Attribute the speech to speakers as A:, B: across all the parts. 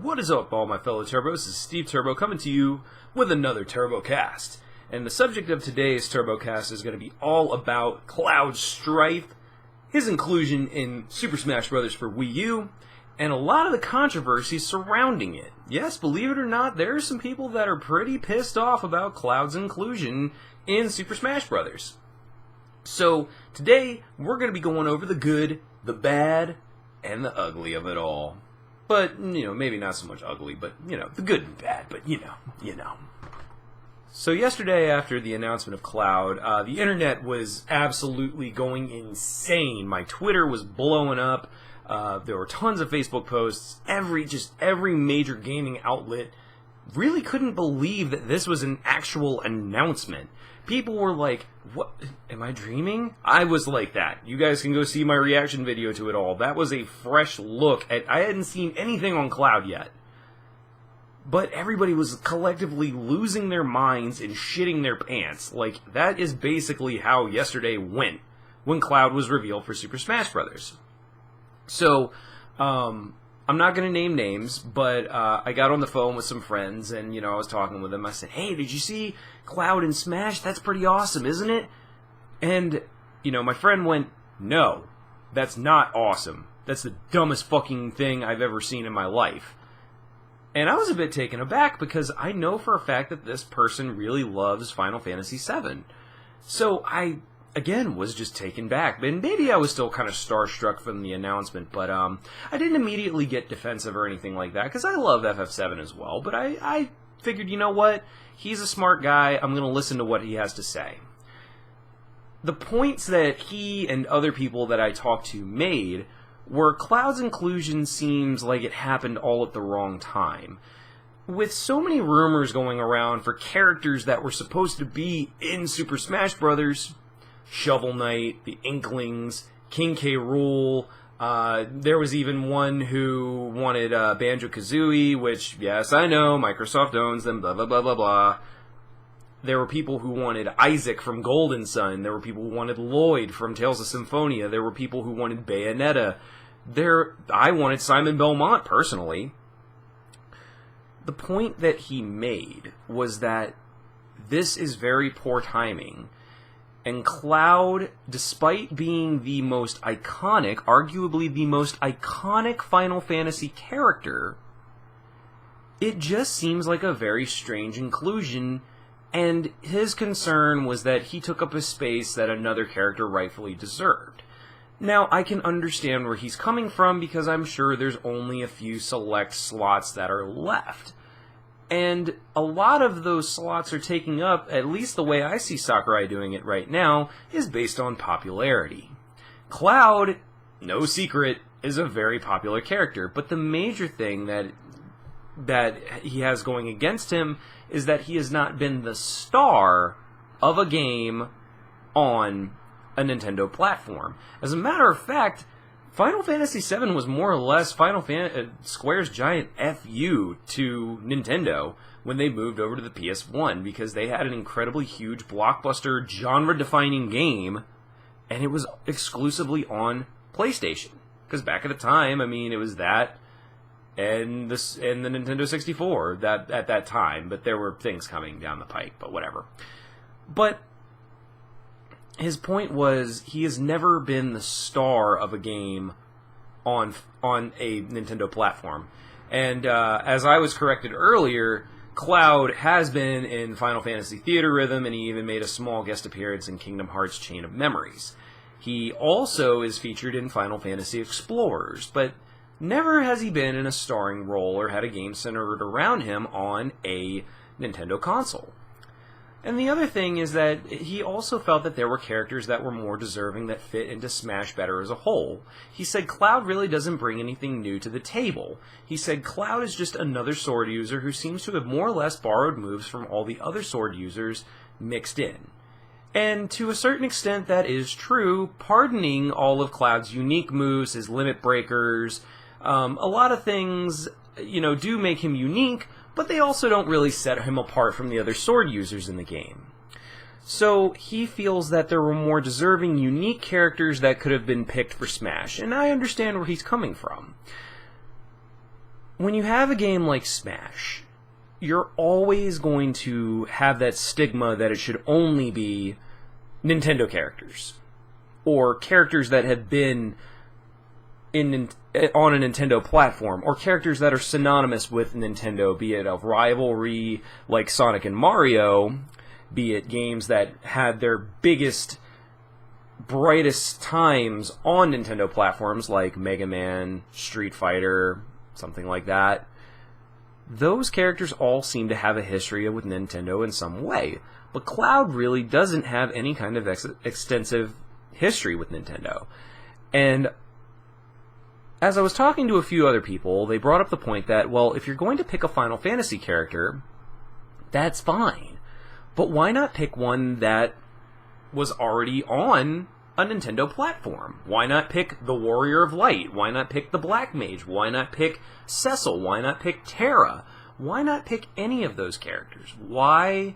A: What is up, all my fellow Turbos? This is Steve Turbo coming to you with another TurboCast. And the subject of today's TurboCast is going to be all about Cloud Strife, his inclusion in Super Smash Bros. For Wii U, and a lot of the controversy surrounding it. Yes, believe it or not, there are some people that are pretty pissed off about Cloud's inclusion in Super Smash Bros. So, today, we're going to be going over the good, the bad, and the ugly of it all. But, maybe not so much ugly, but, the good and bad, but, you know. So yesterday, after the announcement of Cloud, the internet was absolutely going insane. My Twitter was blowing up. There were tons of Facebook posts. Every major gaming outlet really couldn't believe that this was an actual announcement. People were like, what? Am I dreaming? I was like that. You guys can go see my reaction video to it all. That was a fresh look at... I hadn't seen anything on Cloud yet. But everybody was collectively losing their minds and shitting their pants. Like, that is basically how yesterday went when Cloud was revealed for Super Smash Bros. So, I'm not going to name names, but I got on the phone with some friends, and, I was talking with them. I said, hey, did you see Cloud in Smash? That's pretty awesome, isn't it? And, my friend went, no, that's not awesome. That's the dumbest fucking thing I've ever seen in my life. And I was a bit taken aback, because I know for a fact that this person really loves Final Fantasy VII. So I... again, was just taken back. And maybe I was still kind of starstruck from the announcement, but I didn't immediately get defensive or anything like that, because I love FF7 as well. But I figured, you know what? He's a smart guy. I'm going to listen to what he has to say. The points that he and other people that I talked to made were Cloud's inclusion seems like it happened all at the wrong time. With so many rumors going around for characters that were supposed to be in Super Smash Bros., Shovel Knight, the Inklings, King K. Rool. There was even one who wanted Banjo-Kazooie, which, yes, I know, Microsoft owns them, blah, blah, blah, blah, blah. There were people who wanted Isaac from Golden Sun. There were people who wanted Lloyd from Tales of Symphonia. There were people who wanted Bayonetta. I wanted Simon Belmont, personally. The point that he made was that this is very poor timing. And Cloud, despite being the most iconic, arguably the most iconic Final Fantasy character, it just seems like a very strange inclusion, and his concern was that he took up a space that another character rightfully deserved. Now, I can understand where he's coming from, because I'm sure there's only a few select slots that are left. And a lot of those slots are taking up, at least the way I see Sakurai doing it right now, is based on popularity. Cloud, no secret, is a very popular character, but the major thing that he has going against him is that he has not been the star of a game on a Nintendo platform. As a matter of fact, Final Fantasy VII was more or less Square's giant FU to Nintendo when they moved over to the PS1, because they had an incredibly huge blockbuster genre-defining game, and it was exclusively on PlayStation. Because back at the time, it was that and the Nintendo 64 at that time, but there were things coming down the pike, but whatever. But his point was, he has never been the star of a game on a Nintendo platform. And as I was corrected earlier, Cloud has been in Final Fantasy Theater Rhythm, and he even made a small guest appearance in Kingdom Hearts Chain of Memories. He also is featured in Final Fantasy Explorers, but never has he been in a starring role or had a game centered around him on a Nintendo console. And the other thing is that he also felt that there were characters that were more deserving that fit into Smash better as a whole. He said Cloud really doesn't bring anything new to the table. He said Cloud is just another sword user who seems to have more or less borrowed moves from all the other sword users mixed in. And to a certain extent that is true, pardoning all of Cloud's unique moves, his limit breakers, a lot of things, do make him unique, but they also don't really set him apart from the other sword users in the game. So he feels that there were more deserving, unique characters that could have been picked for Smash, and I understand where he's coming from. when you have a game like Smash, you're always going to have that stigma that it should only be Nintendo characters, or characters that have been on a Nintendo platform, or characters that are synonymous with Nintendo, be it a rivalry like Sonic and Mario, be it games that had their biggest, brightest times on Nintendo platforms like Mega Man, Street Fighter, something like that. Those characters all seem to have a history with Nintendo in some way, but Cloud really doesn't have any kind of extensive history with Nintendo. And as I was talking to a few other people, they brought up the point that, well, if you're going to pick a Final Fantasy character, that's fine. But why not pick one that was already on a Nintendo platform? Why not pick the Warrior of Light? Why not pick the Black Mage? Why not pick Cecil? Why not pick Terra? Why not pick any of those characters? Why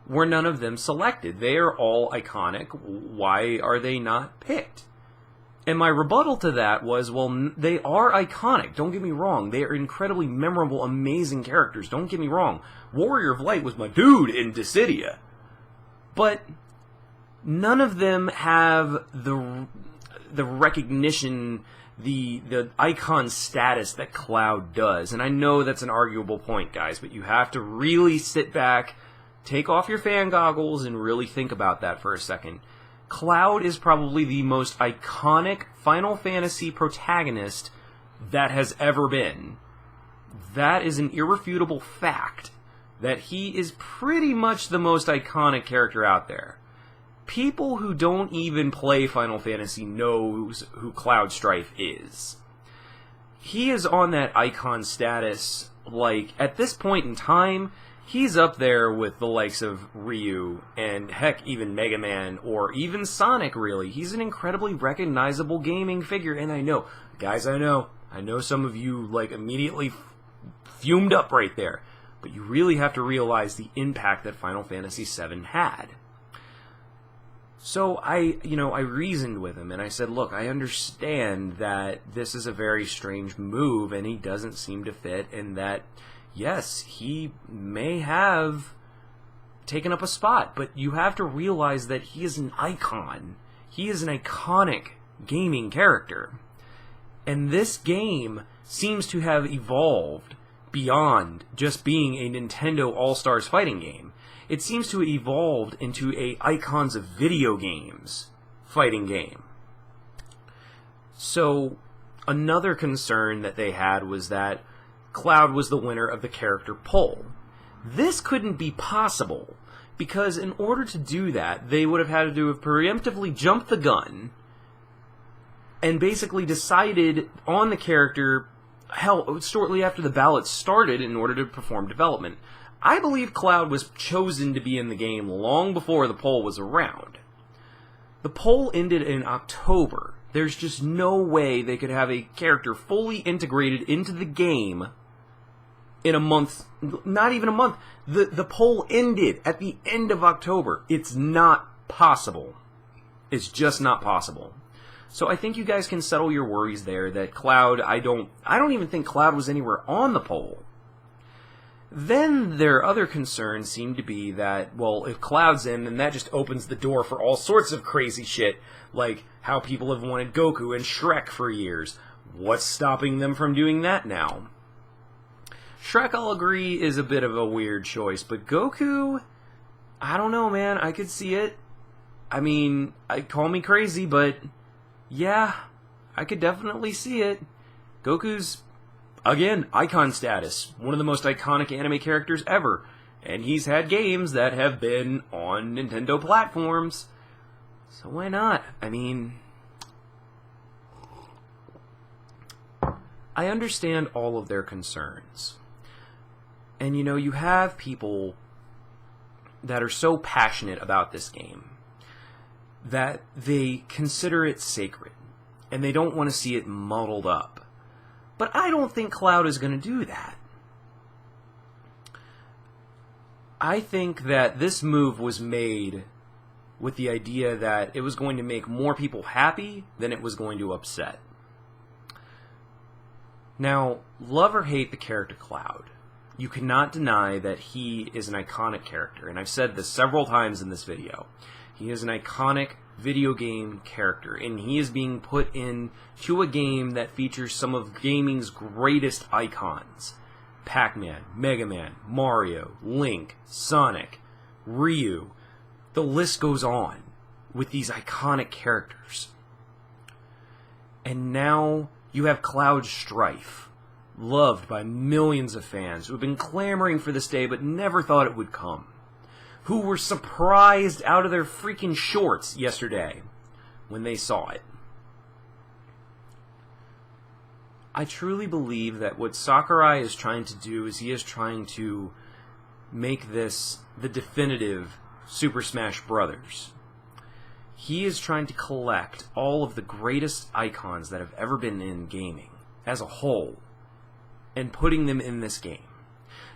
A: were none of them selected? They are all iconic. Why are they not picked? And my rebuttal to that was, well, they are iconic. Don't get me wrong. They are incredibly memorable, amazing characters. Don't get me wrong. Warrior of Light was my dude in Dissidia. But none of them have the recognition, the icon status that Cloud does. And I know that's an arguable point, guys, but you have to really sit back, take off your fan goggles, and really think about that for a second. Cloud is probably the most iconic Final Fantasy protagonist that has ever been. That is an irrefutable fact, that he is pretty much the most iconic character out there. People who don't even play Final Fantasy knows who Cloud Strife is. He is on that icon status, like, at this point in time, he's up there with the likes of Ryu, and heck, even Mega Man, or even Sonic, really. He's an incredibly recognizable gaming figure, and I know, guys, I know some of you, like, immediately fumed up right there, but you really have to realize the impact that Final Fantasy VII had. So I reasoned with him, and I said, look, I understand that this is a very strange move, and he doesn't seem to fit, and that, yes, he may have taken up a spot, but you have to realize that he is an icon. He is an iconic gaming character. And this game seems to have evolved beyond just being a Nintendo All-Stars fighting game. It seems to have evolved into a Icons of Video Games fighting game. So, another concern that they had was that Cloud was the winner of the character poll. This couldn't be possible, because in order to do that, they would have had to have preemptively jumped the gun and basically decided on the character, shortly after the ballot started in order to perform development. I believe Cloud was chosen to be in the game long before the poll was around. The poll ended in October. There's just no way they could have a character fully integrated into the game in a month, not even a month. The poll ended at the end of October. It's not possible. It's just not possible. So I think you guys can settle your worries there that Cloud, I don't even think Cloud was anywhere on the poll. Then their other concerns seem to be that, well, if Cloud's in, then that just opens the door for all sorts of crazy shit, like how people have wanted Goku and Shrek for years. What's stopping them from doing that now? Shrek, I'll agree, is a bit of a weird choice, but Goku, I don't know, man. I could see it. I mean, call me crazy, but yeah, I could definitely see it. Goku's, again, icon status. One of the most iconic anime characters ever. And he's had games that have been on Nintendo platforms. So why not? I mean, I understand all of their concerns. And you have people that are so passionate about this game that they consider it sacred. And they don't want to see it muddled up. But I don't think Cloud is going to do that. I think that this move was made with the idea that it was going to make more people happy than it was going to upset. Now, love or hate the character Cloud, you cannot deny that he is an iconic character, and I've said this several times in this video. He is an iconic video game character, and he is being put into a game that features some of gaming's greatest icons. Pac-Man, Mega Man, Mario, Link, Sonic, Ryu. The list goes on with these iconic characters. And now you have Cloud Strife, loved by millions of fans who have been clamoring for this day but never thought it would come, who were surprised out of their freaking shorts yesterday when they saw it. I truly believe that what Sakurai is trying to do is he is trying to make this the definitive Super Smash Bros. He is trying to collect all of the greatest icons that have ever been in gaming as a whole and putting them in this game.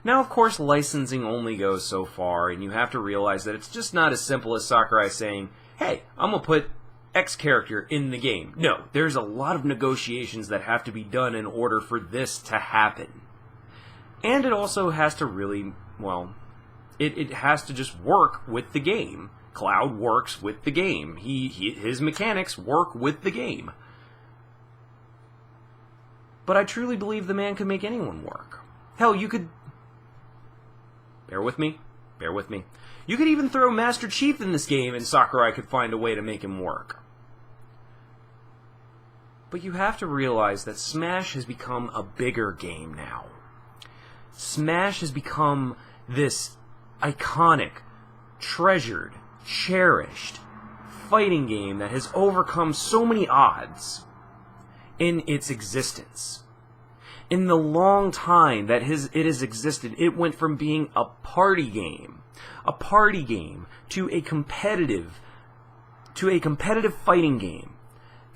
A: Now, of course, licensing only goes so far, and you have to realize that it's just not as simple as Sakurai saying, hey, I'm going to put X character in the game. No, there's a lot of negotiations that have to be done in order for this to happen. And it also has to really, well, it has to just work with the game. Cloud works with the game. His mechanics work with the game. But I truly believe the man could make anyone work. Hell, you could... Bear with me. Bear with me. You could even throw Master Chief in this game and Sakurai could find a way to make him work. But you have to realize that Smash has become a bigger game now. Smash has become this iconic, treasured, cherished fighting game that has overcome so many odds in its existence. In the long time that it has existed, it went from being a party game to a competitive fighting game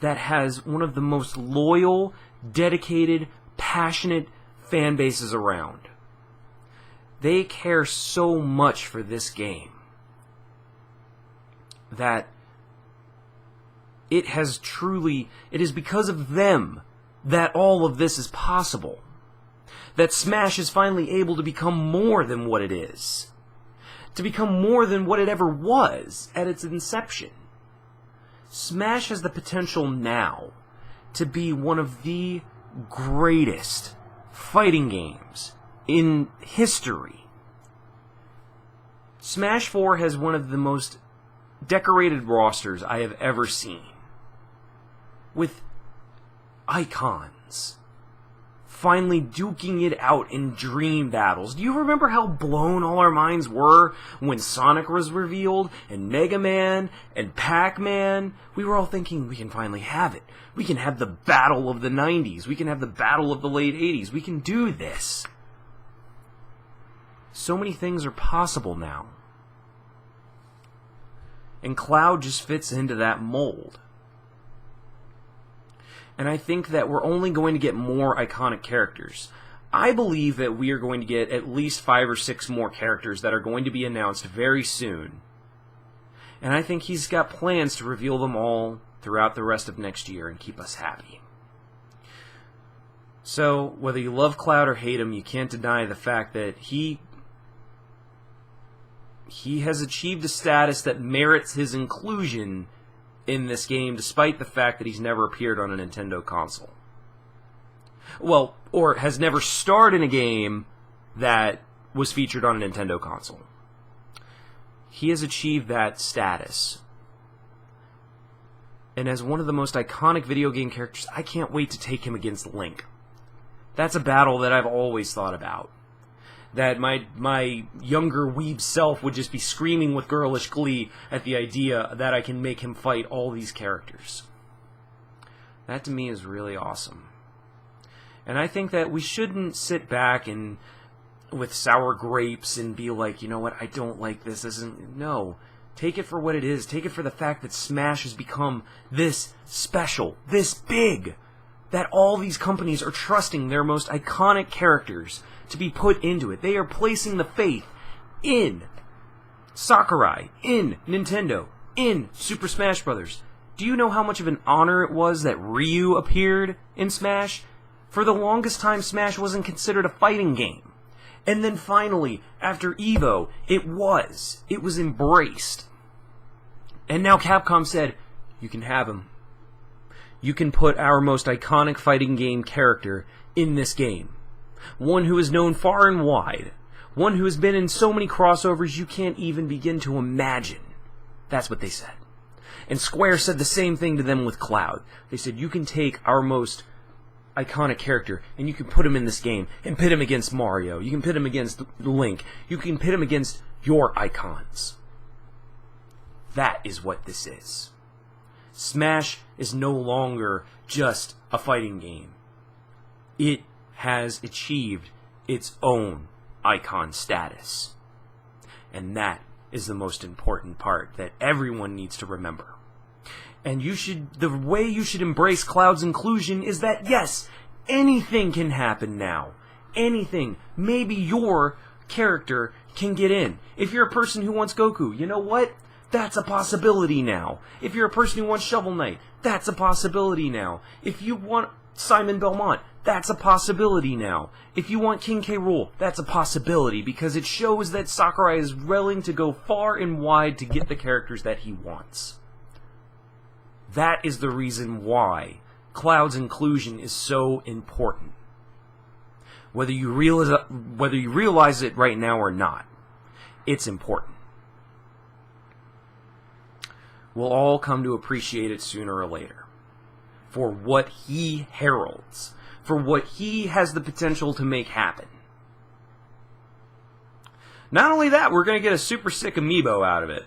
A: that has one of the most loyal, dedicated, passionate fan bases around. They care so much for this game that it is because of them that all of this is possible. That Smash is finally able to become more than what it is. To become more than what it ever was at its inception. Smash has the potential now to be one of the greatest fighting games in history. Smash 4 has one of the most decorated rosters I have ever seen. With icons finally duking it out in dream battles. Do you remember how blown all our minds were when Sonic was revealed, and Mega Man, and Pac-Man? We were all thinking, we can finally have it. We can have the battle of the 90s. We can have the battle of the late 80s. We can do this. So many things are possible now. And Cloud just fits into that mold. And I think that we're only going to get more iconic characters. I believe that we are going to get at least 5 or 6 more characters that are going to be announced very soon. And I think he's got plans to reveal them all throughout the rest of next year and keep us happy. So, whether you love Cloud or hate him, you can't deny the fact that he has achieved a status that merits his inclusion in this game, despite the fact that he's never appeared on a Nintendo console. Well, or has never starred in a game that was featured on a Nintendo console. He has achieved that status. And as one of the most iconic video game characters, I can't wait to take him against Link. That's a battle that I've always thought about. That my younger weeb self would just be screaming with girlish glee at the idea that I can make him fight all these characters. That to me is really awesome. And I think that we shouldn't sit back and with sour grapes and be like, you know what, I don't like this. No. Take it for what it is. Take it for the fact that Smash has become this special, this big, that all these companies are trusting their most iconic characters to be put into it. They are placing the faith in Sakurai, in Nintendo, in Super Smash Bros. Do you know how much of an honor it was that Ryu appeared in Smash? For the longest time, Smash wasn't considered a fighting game. And then finally, after EVO, it was. It was embraced. And now Capcom said, you can have him. You can put our most iconic fighting game character in this game. One who is known far and wide. One who has been in so many crossovers you can't even begin to imagine. That's what they said. And Square said the same thing to them with Cloud. They said, you can take our most iconic character and you can put him in this game and pit him against Mario. You can pit him against Link. You can pit him against your icons. That is what this is. Smash is no longer just a fighting game. It has achieved its own icon status. And that is the most important part that everyone needs to remember. And the way you should embrace Cloud's inclusion is that, yes, anything can happen now. Anything. Maybe your character can get in. If you're a person who wants Goku, you know what? That's a possibility now. If you're a person who wants Shovel Knight, that's a possibility now. If you want Simon Belmont, that's a possibility now. If you want King K. Rool, that's a possibility, because it shows that Sakurai is willing to go far and wide to get the characters that he wants. That is the reason why Cloud's inclusion is so important. Whether you realize it right now or not, it's important. We'll all come to appreciate it sooner or later. For what he heralds. For what he has the potential to make happen. Not only that, we're going to get a super sick amiibo out of it.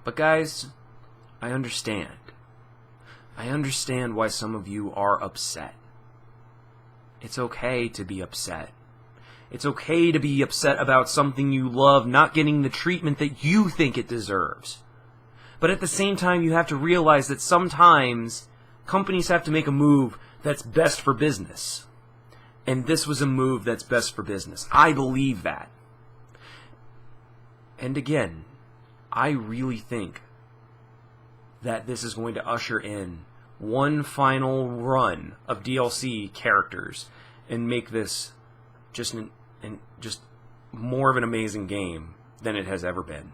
A: But guys, I understand. I understand why some of you are upset. It's okay to be upset. It's okay to be upset about something you love not getting the treatment that you think it deserves. But at the same time, you have to realize that sometimes companies have to make a move that's best for business. And this was a move that's best for business. I believe that. And again, I really think that this is going to usher in one final run of DLC characters and make this just more of an amazing game than it has ever been.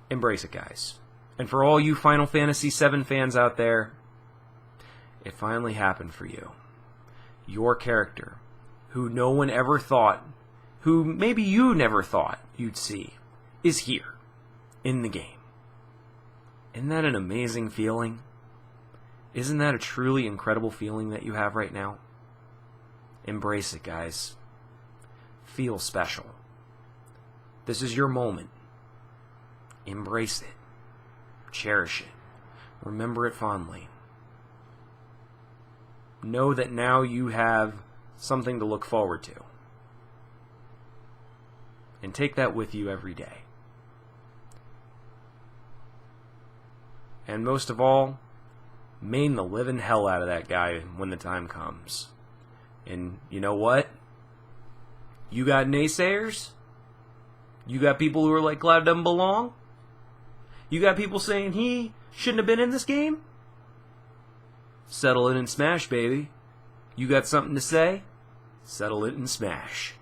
A: Embrace it, guys. And for all you Final Fantasy VII fans out there, it finally happened for you. Your character, who no one ever thought, who maybe you never thought you'd see, is here, in the game. Isn't that an amazing feeling? Isn't that a truly incredible feeling that you have right now? Embrace it, guys. Feel special. This is your moment. Embrace it. Cherish it. Remember it fondly. Know that now you have something to look forward to. And take that with you every day. And most of all, maim the living hell out of that guy when the time comes. And you know what? You got naysayers? You got people who are like, Cloud doesn't belong? You got people saying he shouldn't have been in this game? Settle it in Smash, baby. You got something to say? Settle it in Smash.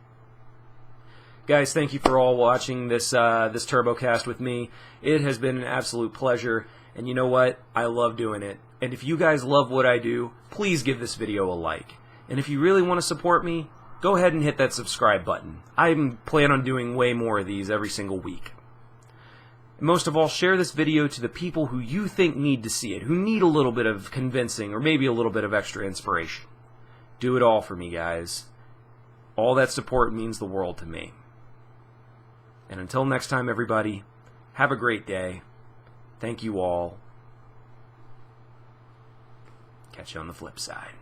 A: Guys, thank you for all watching this TurboCast with me. It has been an absolute pleasure. And you know what? I love doing it. And if you guys love what I do, please give this video a like. And if you really want to support me, go ahead and hit that subscribe button. I plan on doing way more of these every single week. And most of all, share this video to the people who you think need to see it, who need a little bit of convincing or maybe a little bit of extra inspiration. Do it all for me, guys. All that support means the world to me. And until next time, everybody, have a great day. Thank you all. Catch you on the flip side.